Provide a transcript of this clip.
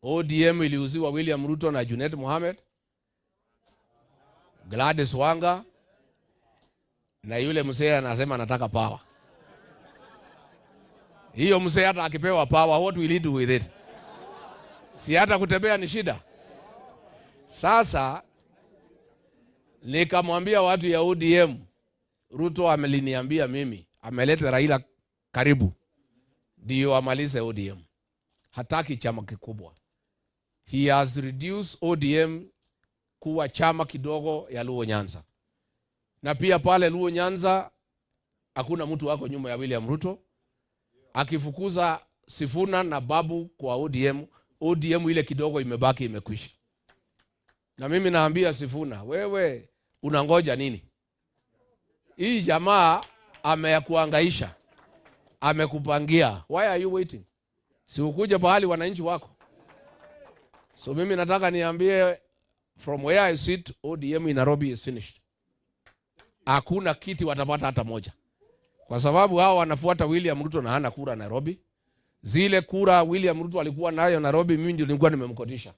ODM iliuziwa William Ruto na Junet Mohamed, Gladys Wanga na yule mzee anasema anataka power. Hiyo mzee hata akipewa power, what will he do with it? Si hata kutembea ni shida. Sasa nikamwambia watu ya ODM, Ruto ameliniambia mimi, ameleta Raila karibu ndio amalize ODM. Hataki chama kikubwa. He has reduced ODM kuwa chama kidogo ya Luo Nyanza. Na pia pale Luo Nyanza hakuna mtu wako nyuma ya William Ruto. Akifukuza Sifuna na Babu kwa ODM, ODM ile kidogo imebaki imekwisha. Na mimi naambia Sifuna, wewe unangoja nini? Hii jamaa amekuangaisha, amekupangia. Why are you waiting? Si ukuje pahali wananchi wako. So mimi nataka niambie, from where I sit, ODM in Nairobi is finished. Hakuna kiti watapata hata moja. Kwa sababu hao wanafuata William Ruto na hana kura Nairobi. Zile kura William Ruto alikuwa nayo Nairobi, mimi ndio nilikuwa nimemkodisha.